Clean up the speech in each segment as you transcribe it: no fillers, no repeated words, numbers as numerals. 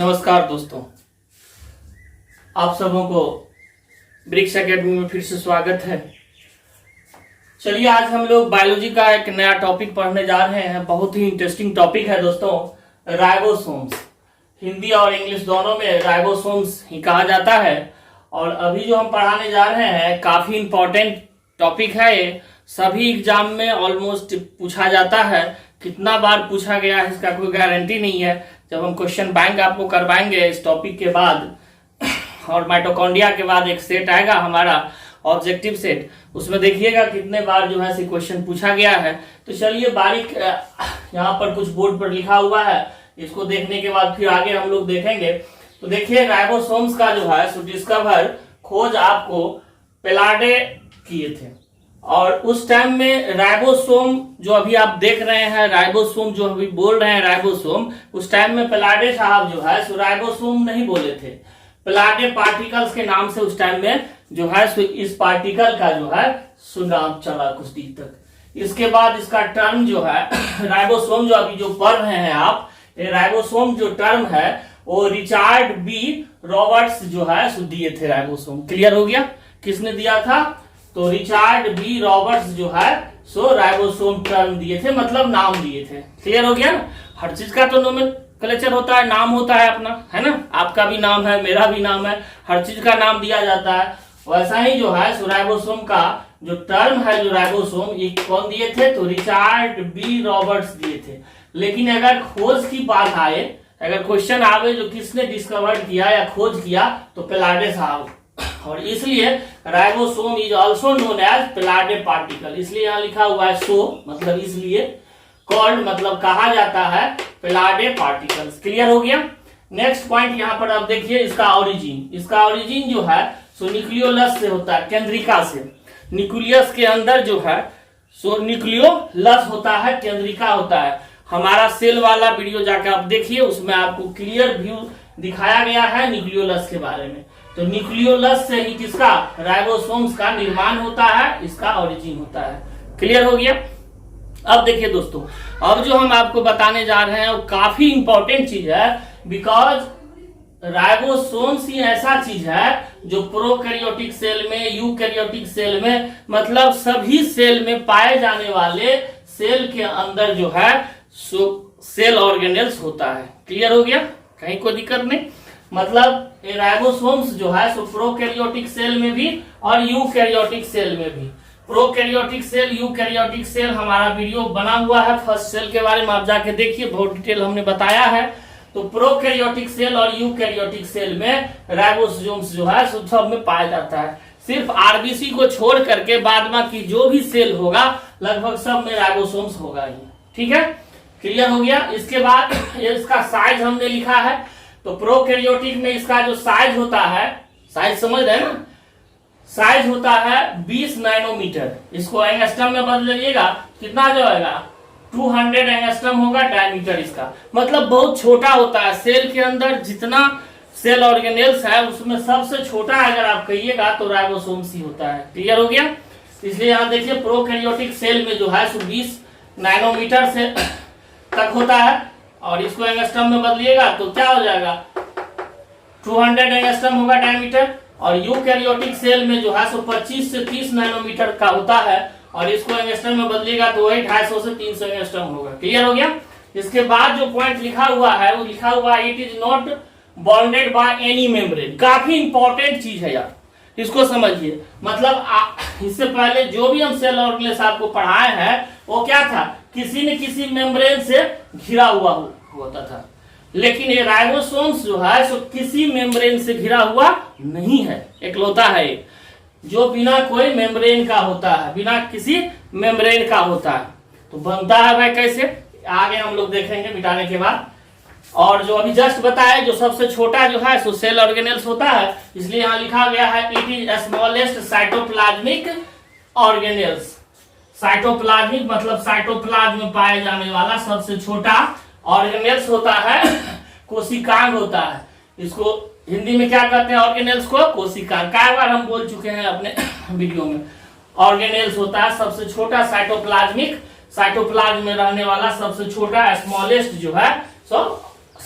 नमस्कार दोस्तों, आप सबों को ब्रिक्स एकेडमी में फिर से स्वागत है। चलिए आज हम लोग बायोलॉजी का एक नया टॉपिक पढ़ने जा रहे हैं। बहुत ही इंटरेस्टिंग टॉपिक है दोस्तों, राइबोसोम्स। हिंदी और इंग्लिश दोनों में राइबोसोम्स ही कहा जाता है। और अभी जो हम पढ़ाने जा रहे हैं काफी इंपॉर्टेंट टॉपिक है। ये सभी एग्जाम में ऑलमोस्ट पूछा जाता है। कितना बार पूछा गया है इसका कोई गारंटी नहीं है। जब हम क्वेश्चन बैंक आपको करवाएंगे इस टॉपिक के बाद, और माइटोकॉन्ड्रिया के बाद एक सेट आएगा हमारा ऑब्जेक्टिव सेट, उसमें देखिएगा कितने बार जो है क्वेश्चन पूछा गया है। तो चलिए बारीक यहाँ पर कुछ बोर्ड पर लिखा हुआ है, इसको देखने के बाद फिर आगे हम लोग देखेंगे। तो देखिए राइबोसोम्स का जो है डिस्कवर खोज आपको पेलाडे किए थे। और उस टाइम में राइबोसोम जो अभी आप देख रहे हैं, राइबोसोम जो अभी बोल रहे हैं राइबोसोम, उस टाइम में पेलाडे साहब जो है राइबोसोम नहीं बोले थे। पेलाडे पार्टिकल्स के नाम से उस टाइम में जो है इस पार्टिकल का जो है नाम चला कुछ दिन तक। इसके बाद इसका टर्म जो है राइबोसोम जो अभी जो पढ़ रहे हैं आप, ये राइबोसोम जो टर्म है वो रिचर्ड बी रॉबर्ट्स जो है दिए थे राइबोसोम। क्लियर हो गया? किसने दिया था? तो रिचर्ड बी रॉबर्ट्स जो है राइबोसोम टर्म दिए थे, मतलब नाम दिए थे। क्लियर हो गया ना? हर चीज का तो नोमेनक्लेचर होता है, नाम होता है अपना, है ना? आपका भी नाम है, मेरा भी नाम है, हर चीज का नाम दिया जाता है। वैसा ही जो है राइबोसोम का जो टर्म है जो राइबोसोम, ये कौन दिए थे? तो रिचर्ड बी रॉबर्ट्स दिए थे। लेकिन अगर खोज की बात आए, अगर क्वेश्चन आवे जो किसने डिस्कवर किया या खोज किया, तो पेलाडे साहब। और इसलिए ribosome is also known as Palade particle. इसलिए यहाँ लिखा हुआ है मतलब इसलिए, कॉल्ड मतलब कहा जाता है पेलाडे पार्टिकल्स। क्लियर हो गया? नेक्स्ट पॉइंट यहाँ पर आप देखिए इसका ओरिजिन। इसका ओरिजिन जो है न्यूक्लियोलस से होता है, केंद्रिका से। न्यूक्लियस के अंदर जो है न्यूक्लियोलस होता है, केंद्रिका होता है। हमारा सेल वाला वीडियो जाकर आप देखिए, उसमें आपको क्लियर व्यू दिखाया गया है न्यूक्लियोलस के बारे में। तो न्यूक्लियोलस से ही किसका? राइबोसोम्स का निर्माण होता है, इसका ओरिजिन होता है। क्लियर हो गया? अब देखिए दोस्तों, अब जो हम आपको बताने जा रहे हैं वो काफी इंपॉर्टेंट चीज है। बिकॉज राइबोसोम्स ही ऐसा चीज है जो प्रोकैरियोटिक सेल में, यूकैरियोटिक सेल में, मतलब सभी सेल में पाए जाने वाले सेल के अंदर जो है सेल ऑर्गेनेल्स होता है। क्लियर हो गया? कहीं कोई दिक्कत नहीं। मतलब राइबोसोम्स जो है प्रोकैरियोटिक सेल में भी और यूकैरियोटिक सेल में भी। प्रोकैरियोटिक सेल, यूकैरियोटिक सेल हमारा वीडियो बना हुआ है फर्स्ट सेल के बारे में, आप जाके देखिए, बहुत डिटेल हमने बताया है। तो प्रोकैरियोटिक सेल और यूकैरियोटिक सेल में राइबोसोम्स जो है सब में पाया जाता है। सिर्फ आरबीसी को छोड़ करके बाद बाकी जो भी सेल होगा लगभग सब में राइबोसोम्स होगा ही। ठीक है? क्लियर हो गया? इसके बाद इसका साइज हमने लिखा है। तो प्रोकैरियोटिक में इसका जो साइज होता है, साइज समझ रहे हैं ना? साइज होता है 20 नैनोमीटर। इसको एंगस्ट्रम में बदलिएगा, कितना जाएगा? 200 एंगस्ट्रम होगा डायमीटर इसका। मतलब बहुत छोटा होता है। सेल के अंदर जितना सेल ऑर्गेनेल्स है उसमें सबसे छोटा अगर आप कहिएगा तो राइबोसोम्स ही होता है। क्लियर हो गया? इसलिए यहाँ देखिए प्रोकैरियोटिक सेल में जो है 20 नैनोमीटर से तक होता है। और इसको एंगस्ट्रम में बदलिएगा तो क्या हो जाएगा? 200 एंगस्ट्रम होगा डायमीटर। और यूकैरियोटिक सेल में जो है 25 से 30 नैनोमीटर का होता है। और इसको एंगस्ट्रम में बदलिएगा तो वही 250 से 300 एंगस्ट्रम होगा। क्लियर हो गया? इसके बाद जो पॉइंट लिखा हुआ है वो लिखा हुआ है it is not bonded by any membrane. काफी इंपॉर्टेंट चीज है यार, इसको समझिए। मतलब इससे पहले जो भी हम सेल ऑर्गेनेल्स आपको पढ़ाए हैं वो क्या था? किसी न किसी मेम्ब्रेन से घिरा हुआ होता था। लेकिन ये राइबोसोम्स जो है किसी मेम्ब्रेन से घिरा हुआ नहीं है, एकलौता है जो बिना कोई मेम्ब्रेन का होता है, बिना किसी मेम्ब्रेन का होता है। तो बनता है भाई कैसे, आगे हम लोग देखेंगे मिटाने के बाद। और जो अभी जस्ट बताया जो सबसे छोटा जो है सेल ऑर्गेनेल्स होता है, इसलिए यहाँ लिखा गया है it is smallest cytoplasmic organelles. Cytoplasmic मतलब साइटोप्लाज्म में पाए जाने वाला सबसे छोटा ऑर्गेनेल्स होता है, कोशिकांग होता है। इसको हिंदी में क्या कहते हैं? ऑर्गेनेल्स को कोशिकांग। कई बार हम बोल चुके हैं अपने वीडियो में। ऑर्गेनेल्स होता है सबसे छोटा साइटोप्लाज्मिक, साइटोप्लाज्म में रहने वाला सबसे छोटा स्मॉलेस्ट जो है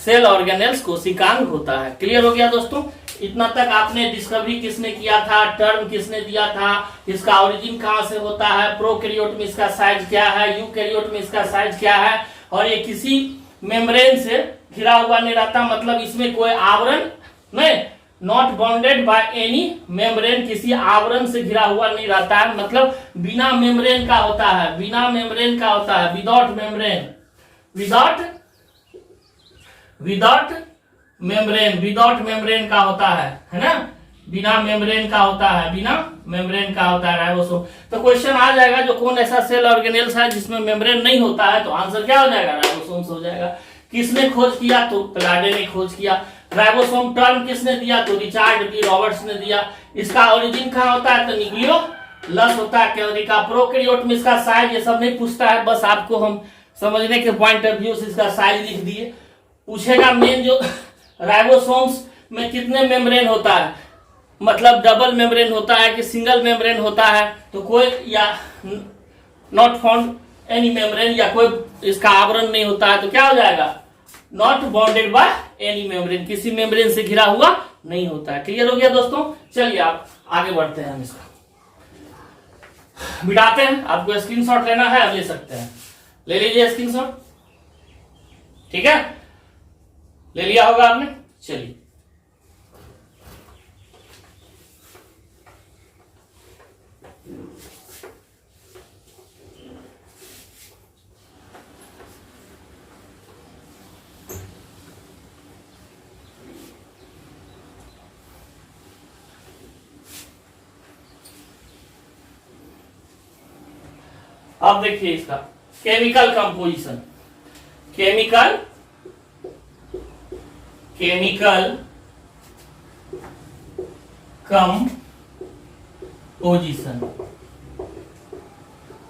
सेल ऑर्गेनेल्स कोशिकांग होता है। क्लियर हो गया दोस्तों? इतना तक आपने डिस्कवरी किसने किया था, टर्म किसने दिया था, इसका ओरिजिन कहां से होता है, प्रोकैरियोट में इसका साइज क्या है, यूकैरियोट में इसका साइज क्या है, और ये किसी मेम्ब्रेन से घिरा हुआ नहीं रहता, मतलब इसमें कोई आवरण नहीं, not bounded by any membrane, किसी आवरण से घिरा हुआ नहीं रहता है, मतलब बिना मेम्ब्रेन का होता है, बिना मेम्ब्रेन का होता है, विदाउट मेम्ब्रेन, विदाउट मेम्ब्रेन का होता है ना, बिना मेम्ब्रेन का होता है, बिना मेम्ब्रेन का होता है राइबोसोम। तो क्वेश्चन आ जाएगा जो कौन ऐसा सेल ऑर्गेनेल्स है जिसमें मेम्ब्रेन नहीं होता है, तो आंसर क्या हो जाएगा? राइबोसोम्स हो जाएगा। किसने खोज किया? तो प्लाडे ने खोज किया। राइबोसोम टर्म किसने दिया? तो रिचार्ड डी रॉबर्ट्स ने दिया। इसका ओरिजिन कहां होता है? तो न्यूक्लियोलस होता है कैलोरी का। प्रोकैरियोट में इसका साइज ये सब नहीं पूछता है, बस आपको हम समझने के पॉइंट ऑफ व्यू से इसका साइज लिख दिए। पूछेगा मेन जो राइबोसोम्स में कितने मेम्ब्रेन होता है, मतलब डबल मेम्ब्रेन होता है कि सिंगल मेम्ब्रेन होता है, तो कोई या नॉट फाउंड एनी मेम्ब्रेन, या कोई इसका आवरण नहीं होता है, तो क्या हो जाएगा? Not bounded by any membrane, किसी मेम्ब्रेन से घिरा हुआ नहीं होता है। क्लियर हो गया दोस्तों? चलिए आप आगे बढ़ते हैं, हम इसका मिटाते हैं। आपको स्क्रीनशॉट लेना है, आप ले सकते हैं, ले लीजिए स्क्रीनशॉट। ठीक है, ले लिया होगा आपने। चलिए अब देखिए इसका केमिकल कंपोजिशन, केमिकल कंपोजिशन,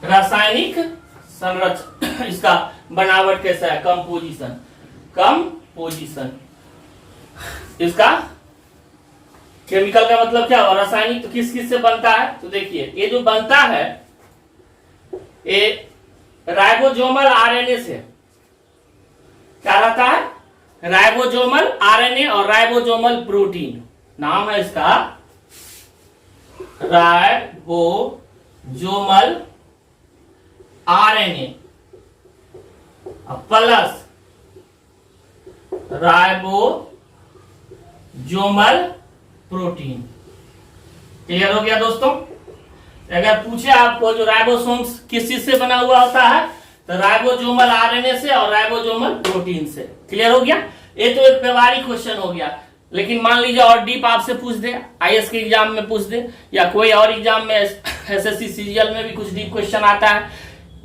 रासायनिक संरचना, इसका बनावट कैसा है? कंपोजिशन, इसका केमिकल का मतलब क्या हुआ? रासायनिक। तो किस किस से बनता है? तो देखिए ये जो बनता है ये राइबोसोमल आरएनए से। क्या रहता है? राइबोसोमल आरएनए और राइबोसोमल प्रोटीन, नाम है इसका ribosomal RNA plus ribosomal protein. Clear हो गया दोस्तों? अगर पूछे आपको जो राइबोसोम्स किस चीज से बना हुआ होता है, तो राइबोसोमल आरएनए से और राइबोसोमल प्रोटीन से। क्लियर हो गया? ये तो एक व्यवहारिक क्वेश्चन हो गया, लेकिन मान लीजिए और डीप आपसे पूछ दे, आईएएस के एग्जाम में पूछ दे, या कोई और एग्जाम में एसएससी सीजीएल में भी कुछ डीप क्वेश्चन आता है,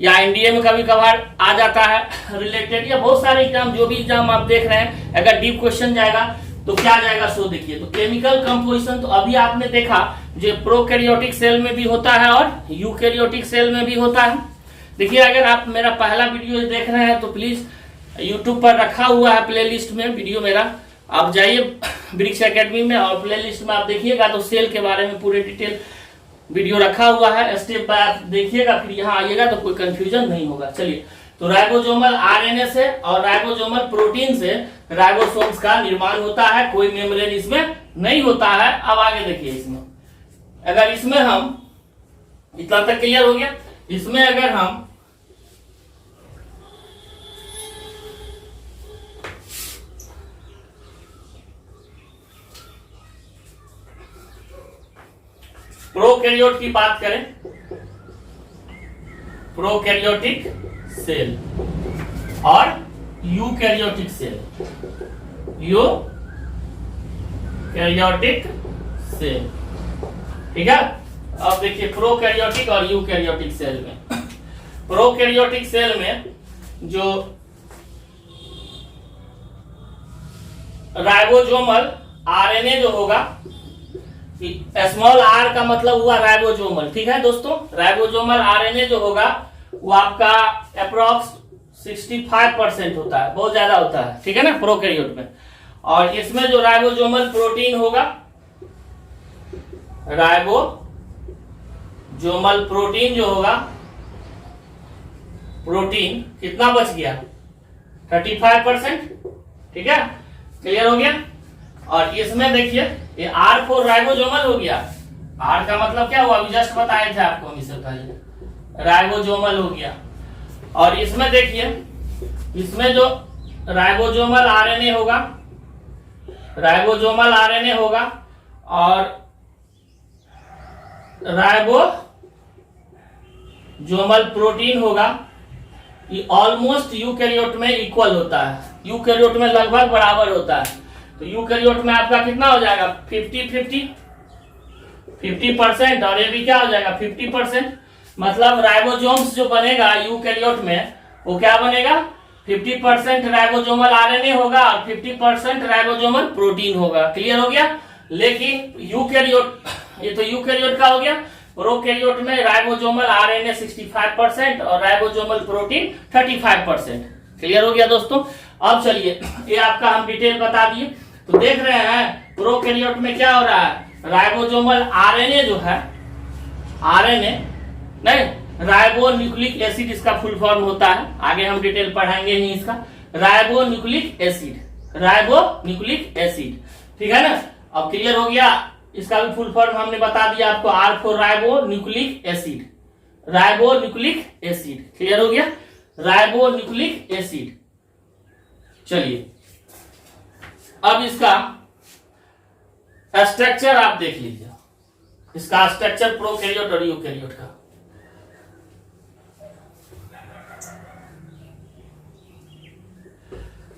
या एनडीए में कभी कभार आ जाता है रिलेटेड, या बहुत सारे एग्जाम, जो भी एग्जाम आप देख रहे हैं, अगर डीप क्वेश्चन जाएगा तो क्या जाएगा? सो देखिए, तो केमिकल कंपोजिशन तो अभी आपने देखा जो प्रोकैरियोटिक सेल में भी होता है और यूकैरियोटिक सेल में भी होता है। देखिए अगर आप मेरा पहला वीडियो देख रहे हैं तो प्लीज यूट्यूब पर रखा हुआ है प्लेलिस्ट में वीडियो मेरा, आप जाइए वृक्ष एकेडमी में और प्लेलिस्ट में आप देखिएगा तो सेल के बारे में पूरे डिटेल वीडियो रखा हुआ है, स्टेप बाय आप देखिएगा, फिर यहाँ आइएगा तो कोई कंफ्यूजन नहीं होगा। चलिए, तो राइबोसोमल आरएनए से और राइबोसोमल प्रोटीन से राइबोसोम्स का निर्माण होता है, कोई मेम्ब्रेन इसमें नहीं होता है। अब आगे देखिए, इसमें अगर इसमें हम, इतना तक क्लियर हो गया? इसमें अगर हम प्रोकैरियोट की बात करें, प्रोकैरियोटिक सेल और यूकैरियोटिक सेल, यूकैरियोटिक सेल, ठीक है। अब देखिए प्रोकैरियोटिक और यूकैरियोटिक सेल में, प्रोकैरियोटिक सेल में जो राइबोसोमल आरएनए जो होगा, स्मॉल आर का मतलब हुआ राइबोसोमल, ठीक है दोस्तों। राइबोसोमल आरएनए जो होगा वो आपका अप्रोक्स 65% होता है, बहुत ज्यादा होता है, ठीक है ना, प्रोकैरियोट में। और इसमें जो राइबोसोमल प्रोटीन होगा, राइबोसोमल प्रोटीन जो होगा, प्रोटीन कितना बच गया? 35%, ठीक है, क्लियर हो गया। और इसमें देखिए ये R4 राइबोसोमल हो गया। R का मतलब क्या हुआ, अभी जस्ट बताए थे आपको हम इससे पहले, राइबोसोमल हो गया। और इसमें देखिए, इसमें जो राइबोसोमल आरएनए होगा, राइबोसोमल आरएनए होगा और राइबोसोमल प्रोटीन होगा। ये ऑलमोस्ट यूकैरियोट में इक्वल होता है, यूकैरियोट में लगभग बराबर होता है। तो यूकैरियोट में आपका कितना हो जाएगा, 50% और ये भी क्या हो जाएगा 50%। मतलब राइबोसोम्स जो बनेगा यूकैरियोट में वो क्या बनेगा, 50% राइबोसोमल आरएनए होगा और 50% राइबोसोमल प्रोटीन होगा। क्लियर हो गया। लेकिन यूकैरियोट, ये तो यूकैरियोट का हो गया। प्रोकैरियोट में राइबोसोमल आरएनए 65% और राइबोसोमल प्रोटीन 35%। क्लियर हो गया दोस्तों। अब चलिए ये आपका हम डिटेल बता दिए। तो देख रहे हैं प्रोकैरियोट में क्या हो रहा है, राइबोसोमल आरएनए जो है, आरएनए नहीं, राइबोन्यूक्लिक एसिड इसका फुल फॉर्म होता है, आगे हम डिटेल पढ़ाएंगे ही इसका। राइबोन्यूक्लिक एसिड, राइबोन्यूक्लिक एसिड, ठीक है ना। अब क्लियर हो गया, इसका भी फुल फॉर्म हमने बता दिया आपको, R4 ribonucleic acid, ribonucleic acid. Clear हो गया, राइबोन्यूक्लिक एसिड। चलिए अब इसका स्ट्रक्चर आप देख लीजिए, इसका स्ट्रक्चर प्रोकैरियोट और यूकैरियोट का।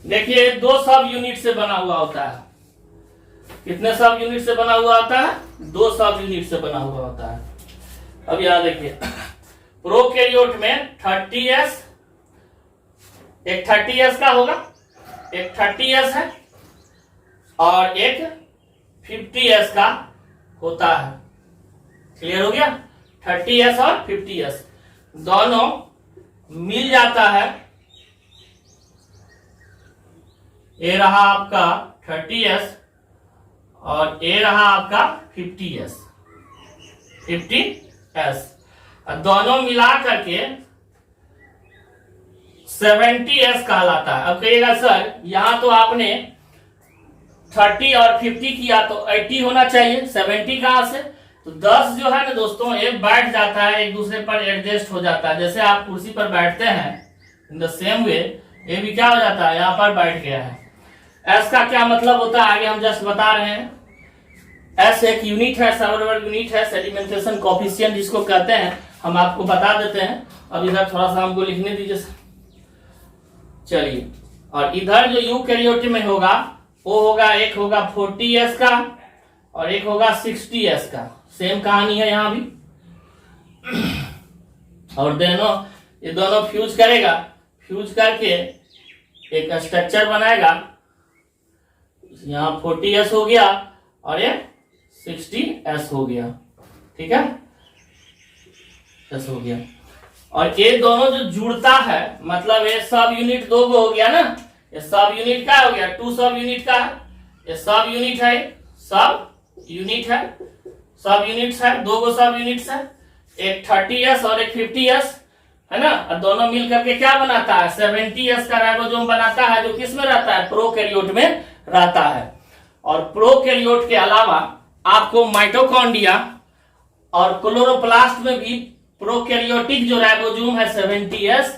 देखिए दो सब यूनिट से बना हुआ होता है। कितने सब यूनिट से बना हुआ होता है, दो सब यूनिट से बना हुआ होता है। अब यहां देखिए प्रोकैरियोट में 30s, एक 30s का होगा, एक 30s है और एक 50s का होता है। क्लियर हो गया, 30s और 50s दोनों मिल जाता है। ये रहा आपका 30s और ये रहा आपका 50s, 50s, दोनों मिला करके 70s कहलाता है। अब कहिएगा सर यहां तो आपने 30 और 50 किया तो 80 होना चाहिए, 70 कहां से। तो 10 जो है ना दोस्तों, एक बैठ जाता है, एक दूसरे पर एडजस्ट हो जाता है। जैसे आप कुर्सी पर बैठते हैं, इन द सेम वे ये भी क्या हो जाता है, यहाँ पर बैठ गया है। एस का क्या मतलब होता है आगे हम जस्ट बता रहे हैं। एस एक यूनिट है, सर्वर यूनिट है, सेडिमेंटेशन कोफिशिएंट जिसको कहते हैं, हम आपको बता देते हैं। अब इधर थोड़ा सा हमको लिखने दीजिए। चलिए, और इधर जो यूकैरियोट में होगा वो होगा, एक होगा 40s का और एक होगा 60s का। सेम कहानी है यहाँ भी। और दोनों, ये दोनों फ्यूज करेगा, फ्यूज करके एक स्ट्रक्चर बनाएगा। यहाँ 40s हो गया और ये 60s हो गया, ठीक है, एस हो गया। और ये दोनों जो जुड़ता है, मतलब ये सब यूनिट दो गो हो गया ना, ये सब यूनिट का हो गया, 2 सब यूनिट का है, ये सब यूनिट है, सब यूनिट है, सब यूनिट्स है, दो गो सब यूनिट्स है, एक 30s और एक 50s है ना। और दोनों मिल करके क्या बनाता है, 70s का राइबोसोम बनाता है, जो किस में रहता है, प्रोकैरियोट में रहता है। और प्रोकैरियोट के अलावा आपको माइटोकॉन्ड्रिया और क्लोरोप्लास्ट में भी प्रोकैरियोटिक जो राइबोसोम है 70s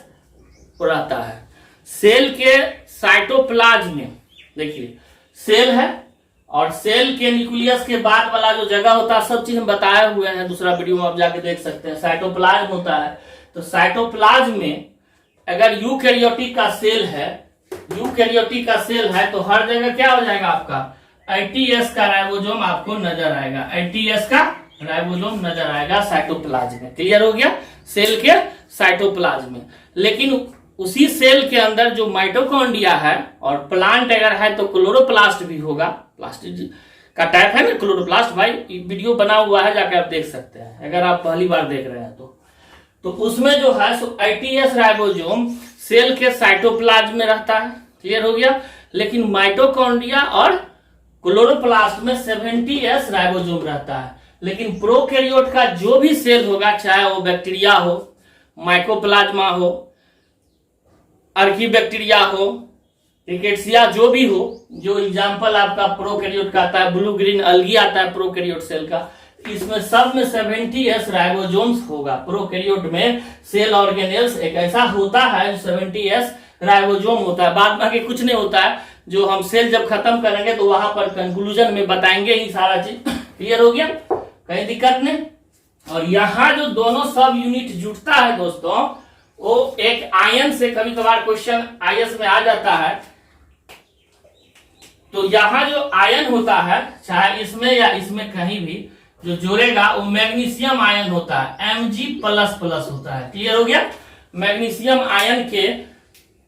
रहता है। सेल के साइटोप्लाज्म में देखिए सेल है, और सेल के न्यूक्लियस के बाद वाला जो जगह होता है, सब चीज हम बताए हुए हैं, दूसरा वीडियो में आप जाके देख सकते हैं। साइटोप्लाज्म होता है, तो साइटोप्लाज्म में अगर यूकैरियोटिक का सेल है, यूकैरियोटिक का सेल है, तो हर जगह क्या हो जाएगा आपका 80s का राइबोसोम आपको नजर आएगा, 80s का राइबोसोम नजर आएगा साइटोप्लाज्म में। क्लियर हो गया, सेल के साइटोप्लाज्म में। लेकिन उसी सेल के अंदर जो माइटोकॉन्ड्रिया है, और प्लांट अगर है तो क्लोरोप्लास्ट भी होगा, प्लास्टिक का टाइप है ना क्लोरोप्लास्ट। भाई वीडियो बना हुआ है, जाकर आप देख सकते हैं अगर आप पहली बार देख रहे हैं तो उसमें जो है 80s राइबोसोम सेल के साइटोप्लाज्म में रहता है। क्लियर हो गया। लेकिन माइटोकॉन्ड्रिया और क्लोरोप्लास्ट में 70s राइबोसोम रहता है। लेकिन प्रोकैरियोट का जो भी सेल होगा, चाहे वो बैक्टीरिया हो, माइकोप्लाज्मा हो, आर्कीबैक्टीरिया हो, रिकेट्सिया जो भी हो, जो एग्जाम्पल आपका प्रोकैरियोट का आता है, ब्लू ग्रीन अलगी आता है प्रोकैरियोट सेल का, इसमें सब में 70s राइबोसोम्स होगा। प्रोकैरियोट में सेल ऑर्गेनेल्स एक ऐसा होता है जो 70s राइबोसोम होता है, बाद बाकी कुछ नहीं होता है, जो हम सेल जब खत्म करेंगे तो वहां पर कंक्लूजन में बताएंगे ही सारा चीज। क्लियर हो गया, कहीं दिक्कत नहीं। और यहाँ जो दोनों सब यूनिट जुटता है दोस्तों, वो एक आयन से, कभी कभार क्वेश्चन आईएएस में आ जाता है, तो यहाँ जो आयन होता है चाहे इसमें या इसमें कहीं भी जो जोड़ेगा वो मैग्नीशियम आयन होता है, Mg++ होता है। क्लियर हो गया, मैग्नीशियम आयन के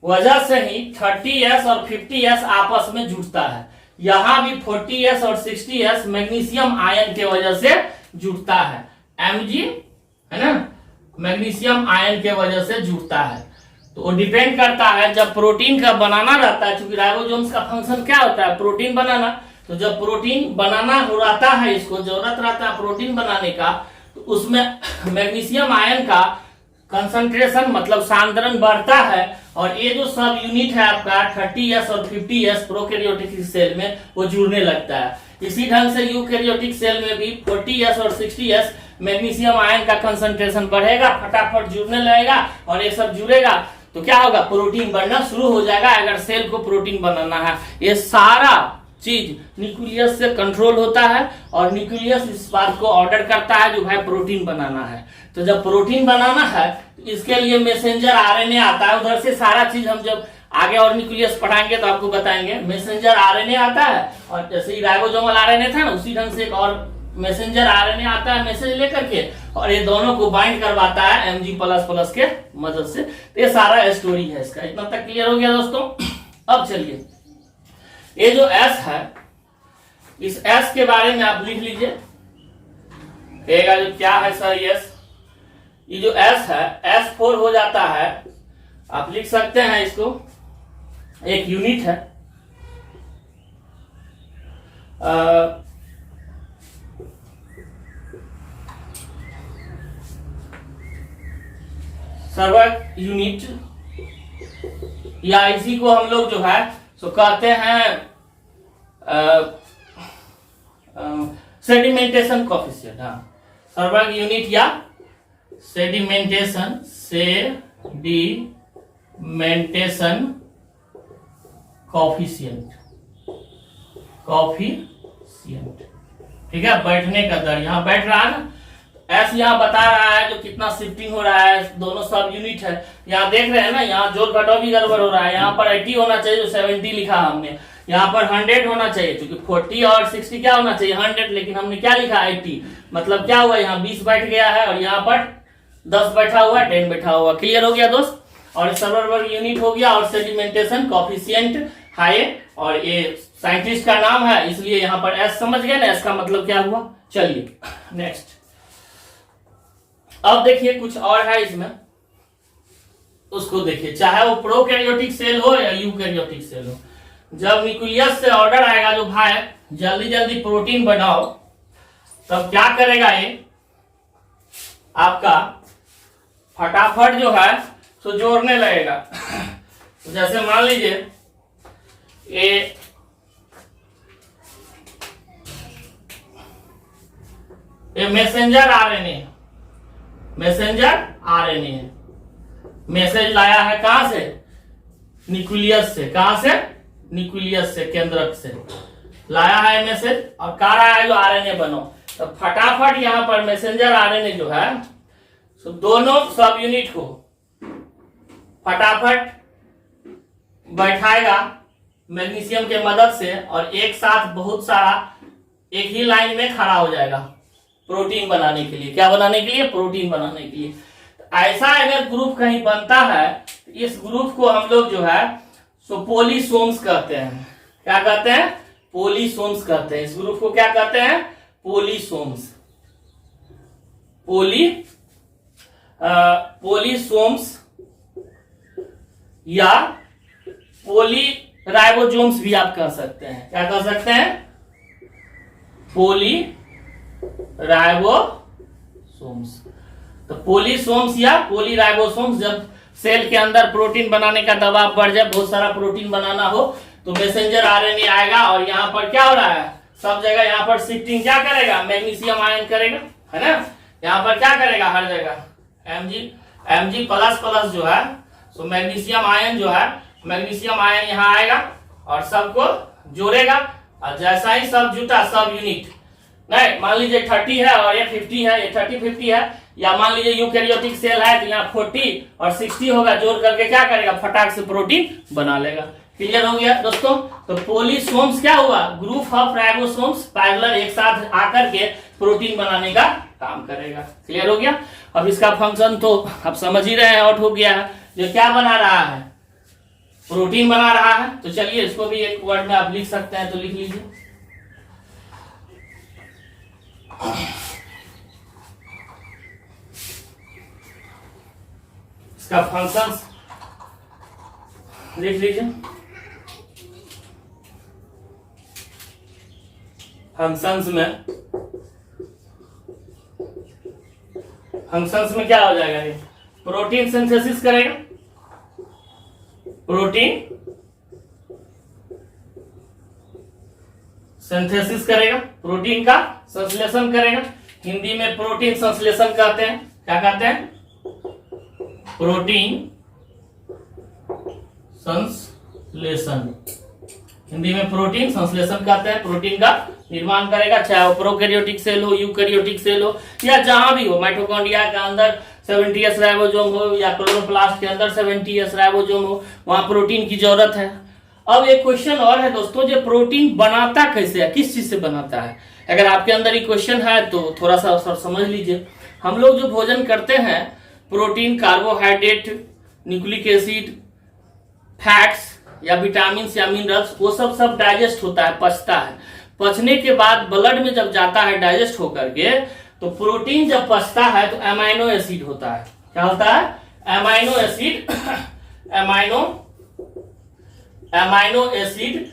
वजह से ही 30s और 50s आपस में जुड़ता है। यहां भी 40s और 60s मैग्नीशियम आयन के वजह से जुड़ता है, Mg है ना, मैग्नीशियम आयन के वजह से जुड़ता है। तो वो डिपेंड करता है, जब प्रोटीन का बनाना रहता है, क्योंकि राइबोसोम्स का फंक्शन क्या होता है, प्रोटीन बनाना, तो जब प्रोटीन बनाना हो रहता है, इसको जरूरत रहता है प्रोटीन बनाने का, तो उसमें मैग्नीशियम आयन का कंसंट्रेशन मतलब सांद्रण बढ़ता है, और ये जो सब यूनिट है आपका 30s और 50s प्रोकैरियोटिक सेल में वो जुड़ने लगता है। इसी ढंग से यूकैरियोटिक सेल में भी 40s और 60s मैग्नीशियम आयन का कंसंट्रेशन बढ़ेगा, फटाफट जुड़ने लगेगा, और ये सब जुड़ेगा तो क्या होगा, प्रोटीन बनना शुरू हो जाएगा। अगर सेल को प्रोटीन बनाना है, ये सारा चीज न्यूक्लियस से कंट्रोल होता है, और न्यूक्लियस इस बात को ऑर्डर करता है जो भाई प्रोटीन बनाना है। तो जब प्रोटीन बनाना है तो इसके लिए मैसेंजर आरएनए आता है, उधर से सारा चीज हम जब आगे और न्यूक्लियस पढ़ाएंगे तो आपको बताएंगे। मैसेंजर आरएनए आता है, और जैसे ही राइबोसोमल आरएनए था ना, उसी ढंग से एक और मैसेंजर आरएनए आता है मैसेज लेकर के, और ये दोनों को बाइंड करवाता है Mg++ के मदद से। तो ये सारा स्टोरी है इसका। इतना तक क्लियर हो गया दोस्तों। अब चलिए, ये जो S है, इस S के बारे में आप लिख लीजिए, कहेगा जो क्या है सर S, ये जो S है S4 हो जाता है, आप लिख सकते हैं इसको, एक यूनिट है सर्वर यूनिट, या इसी को हम लोग जो है सो कहते हैं सेडिमेंटेशन कॉफिशिएंट। हाँ, सर्वर यूनिट या सेडिमेंटेशन कॉफिशिएंट, ठीक है, बैठने का दर, यहां बैठ रहा है ना, एस यहाँ बता रहा है जो कितना शिफ्टिंग हो रहा है, दोनों सब यूनिट है। यहाँ देख रहे हैं ना, यहाँ जोड़ घटाव भी गड़बड़ हो रहा है, यहाँ पर 80 होना चाहिए जो 70 लिखा हमने, यहाँ पर 100 होना चाहिए, क्योंकि 40 और 60 क्या होना चाहिए 100, लेकिन हमने क्या लिखा 80, मतलब क्या हुआ, यहाँ 20 बैठ गया है, और यहाँ पर 10 बैठा हुआ है, 10 बैठा हुआ। क्लियर हो गया दोस्त। और सर्वर यूनिट हो गया, और सेडिमेंटेशन कॉफिशिएंट हाई, और ये साइंटिस्ट का नाम है इसलिए यहाँ पर एस समझ गए ना, एस का मतलब क्या हुआ। चलिए नेक्स्ट, अब देखिए कुछ और है इसमें, उसको देखिए, चाहे वो प्रोकैरियोटिक सेल हो या यूकैरियोटिक सेल हो, जब न्यूक्लियस से ऑर्डर आएगा जो भाई जल्दी जल्दी प्रोटीन बनाओ, तब क्या करेगा ये आपका फटाफट जो है तो जोड़ने लगेगा। तो जैसे मान लीजिए ये मैसेंजर आरएनए है, मैसेज लाया है कहां से, न्यूक्लियस से। कहां से, न्यूक्लियस से, केंद्रक से लाया है मैसेज, और कह रहा है जो आरएनए बनो। तो फटाफट यहां पर मैसेंजर आरएनए जो है तो दोनों सब यूनिट को फटाफट बैठाएगा मैग्नीशियम के मदद से, और एक साथ बहुत सारा एक ही लाइन में खड़ा हो जाएगा प्रोटीन बनाने के लिए। क्या बनाने के लिए, प्रोटीन बनाने के लिए। ऐसा अगर ग्रुप कहीं बनता है, इस ग्रुप को हम लोग जो है सो पोलीसोम्स कहते हैं। क्या कहते हैं, पोलीसोम्स कहते हैं। इस ग्रुप को क्या कहते हैं, पोलीसोम्स। पोलीसोम्स या पोलीराइबोसोम्स भी आप कह सकते हैं। क्या कह सकते हैं, पोलीराइबोसोम्स। तो पोलीसोम्स या पोलीराइबोसोम्स जब सेल के अंदर प्रोटीन बनाने का दबाव बढ़ जाए, बहुत सारा प्रोटीन बनाना हो तो मैसेंजर आरएनए आएगा और यहाँ पर क्या हो रहा है, सब जगह यहाँ पर शिफ्टिंग क्या करेगा, मैग्नीशियम आयन करेगा, है ना। यहाँ पर क्या करेगा, हर जगह Mg प्लस प्लस जो है, सो मैग्नीशियम आयन जो है, मैग्नीशियम आयन यहाँ आएगा और सबको जोड़ेगा। और जैसा ही सब जुटा, सब यूनिट नहीं, मान लीजिए 30 है और ये 50 है, ये 30-50 है, या मान लीजिए यूकैरियोटिक सेल है तो यहाँ 40 और 60 होगा, जोड़ करके क्या करेगा, फटाक से प्रोटीन बना लेगा। क्लियर हो गया दोस्तों। तो पोलिसोम्स क्या हुआ, ग्रुप ऑफ राइबोसोम्स पैरेलल एक साथ आकर के प्रोटीन बनाने का काम करेगा। क्लियर हो गया। अब इसका फंक्शन तो आप समझ ही रहे हैं, आउट हो गया है। जो क्या बना रहा है, प्रोटीन बना रहा है। तो चलिए इसको भी एक वर्ड में आप लिख सकते हैं, तो लिख लीजिए। इसका फंक्शंस लिख लीजिए। फंक्शंस में क्या हो जाएगा, ये प्रोटीन सिंथेसिस करेगा, प्रोटीन सिंथेसिस करेगा, प्रोटीन का संश्लेषण करेगा। हिंदी में प्रोटीन संश्लेषण कहते हैं। क्या कहते हैं, प्रोटीन संश्लेषण। हिंदी में प्रोटीन संश्लेषण कहते हैं। प्रोटीन का निर्माण करेगा, चाहे वो प्रोकैरियोटिक सेल हो, यूकैरियोटिक सेल हो, या जहां भी हो। माइटोकॉन्ड्रिया के अंदर 70s राइबोसोम हो या क्लोरोप्लास्ट के अंदर 70s राइबोसोम हो, वहां प्रोटीन की जरूरत है। अब एक क्वेश्चन और है दोस्तों, जो प्रोटीन बनाता कैसे है, किस चीज से बनाता है। अगर आपके अंदर ये क्वेश्चन है तो थोड़ा सा समझ लीजिए। हम लोग जो भोजन करते हैं, protein, carbohydrate, nucleic acid, fats या विटामिन या मिनरल्स, वो सब डाइजेस्ट होता है, पचता है। पचने के बाद ब्लड में जब जाता है डाइजेस्ट होकर के, तो प्रोटीन जब पचता है तो अमाइनो एसिड होता है। क्या होता है, amino acid. Amino acid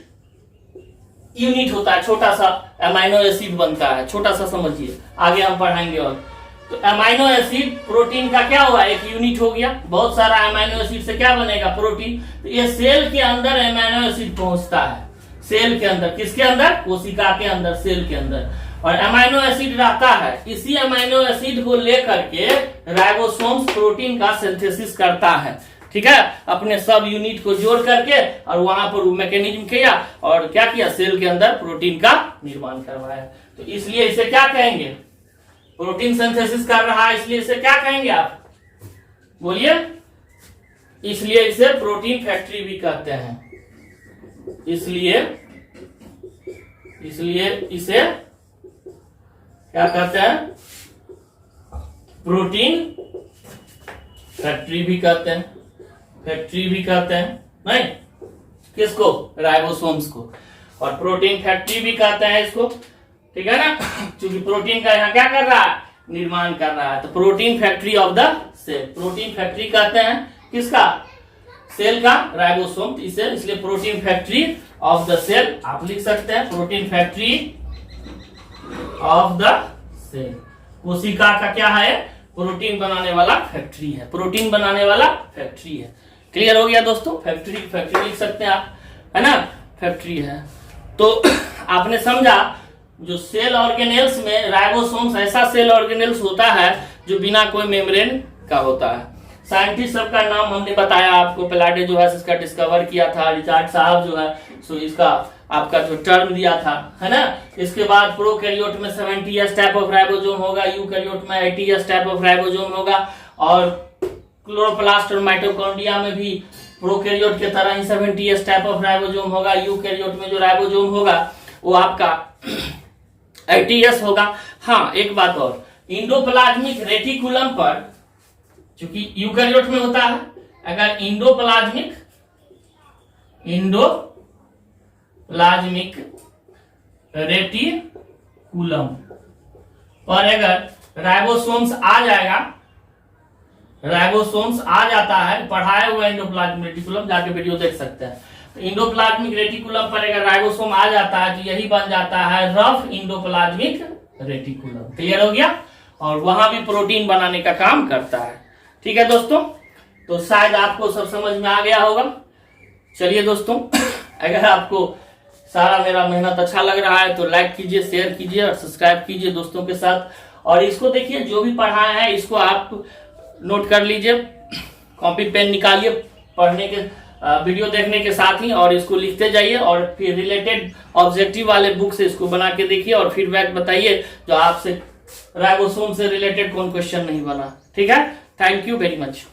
unit होता है, छोटा सा अमाइनो एसिड बनता है, छोटा सा समझिए, आगे हम पढ़ाएंगे। और तो अमाइनो एसिड प्रोटीन का क्या हुआ, एक यूनिट हो गया। बहुत सारा अमाइनो एसिड से क्या बनेगा, प्रोटीन। तो ये सेल के अंदर अमाइनो एसिड पहुंचता है, सेल के अंदर, किसके अंदर, कोशिका के अंदर, सेल के अंदर, और अमाइनो एसिड रहता है। इसी अमाइनो एसिड को लेकर के राइबोसोम्स प्रोटीन का सिंथेसिस करता है। ठीक है, अपने सब यूनिट को जोड़ करके और वहां पर मैकेनिज्म किया और क्या किया, सेल के अंदर प्रोटीन का निर्माण करवाया। तो इसलिए इसे क्या कहेंगे, प्रोटीन सिंथेसिस कर रहा है, इसलिए इसे क्या कहेंगे आप, बोलिए। इसलिए इसे प्रोटीन फैक्ट्री भी कहते हैं। इसलिए इसे क्या कहते हैं, प्रोटीन फैक्ट्री भी कहते हैं। नहीं, किसको, राइबोसोम्स को। और प्रोटीन फैक्ट्री भी कहते हैं इसको, ठीक है ना, क्योंकि प्रोटीन का यहाँ क्या कर रहा है, निर्माण कर रहा है। तो protein factory of the cell, protein factory कहते हैं किसका, सेल का, राइबोसोम। इसे इसलिए protein factory of the cell आप लिख सकते हैं, protein factory of the cell. कोशिका का क्या है, प्रोटीन बनाने वाला फैक्ट्री है, प्रोटीन बनाने वाला फैक्ट्री है। क्लियर हो गया दोस्तों, फैक्ट्री लिख सकते हैं आप, है ना, फैक्ट्री है। तो आपने समझा, जो सेल ऑर्गेनेल्स में राइबोसोम्स ऐसा सेल ऑर्गेनेल्स होता है जो बिना कोई मेम्ब्रेन का होता है। साइंटिस्ट सबका नाम हमने बताया आपको, पेलाडे जो है इसका डिस्कवर किया था, रिचर्ड साहब जो है, सो इसका आपका जो टर्म दिया था, है ना। इसके बाद प्रोकैरियोट में 70s टाइप ऑफ राइबोसोम होगा, यूकैरियोट में 80s टाइप ऑफ राइबोसोम होगा, और क्लोरोप्लास्ट और माइटोकॉन्ड्रिया में भी प्रोकैरियोट के तरह ही 70s टाइप ऑफ राइबोसोम होगा। यूकैरियोट में जो राइबोसोम होगा वो आपका 80s होगा। हाँ, एक बात और, इंडोप्लाज्मिक रेटिकुलम पर, चूंकि यूकैरियोट में होता है, अगर इंडोप्लाज्मिक रेटिकुलम पर अगर राइबोसोम्स आ जाता है, पढ़ाए हुआ इंडोप्लाज्मिक रेटिकुलम, जाके वीडियो देख सकते हैं। तो इंडोप्लाज्मिक रेटिकुलम पर अगर राइबोसोम आ जाता है तो यही बन जाता है रफ इंडोप्लाज्मिक रेटिकुलम। क्लियर हो गया, और वहां भी प्रोटीन बनाने का काम करता है। ठीक है दोस्तों, तो शायद आपको सब समझ में आ गया होगा। चलिए दोस्तों, अगर आपको सारा मेरा मेहनत अच्छा लग रहा है तो लाइक कीजिए, शेयर कीजिए और सब्सक्राइब कीजिए दोस्तों के साथ। और इसको देखिए, जो भी पढ़ाया है इसको आप नोट कर लीजिए, कॉपी पेन निकालिए पढ़ने के वीडियो देखने के साथ ही, और इसको लिखते जाइए और फिर रिलेटेड ऑब्जेक्टिव वाले बुक से इसको बना के देखिए और फीडबैक बताइए जो आपसे राइबोसोम से रिलेटेड कौन क्वेश्चन नहीं बना। ठीक है, थैंक यू वेरी मच।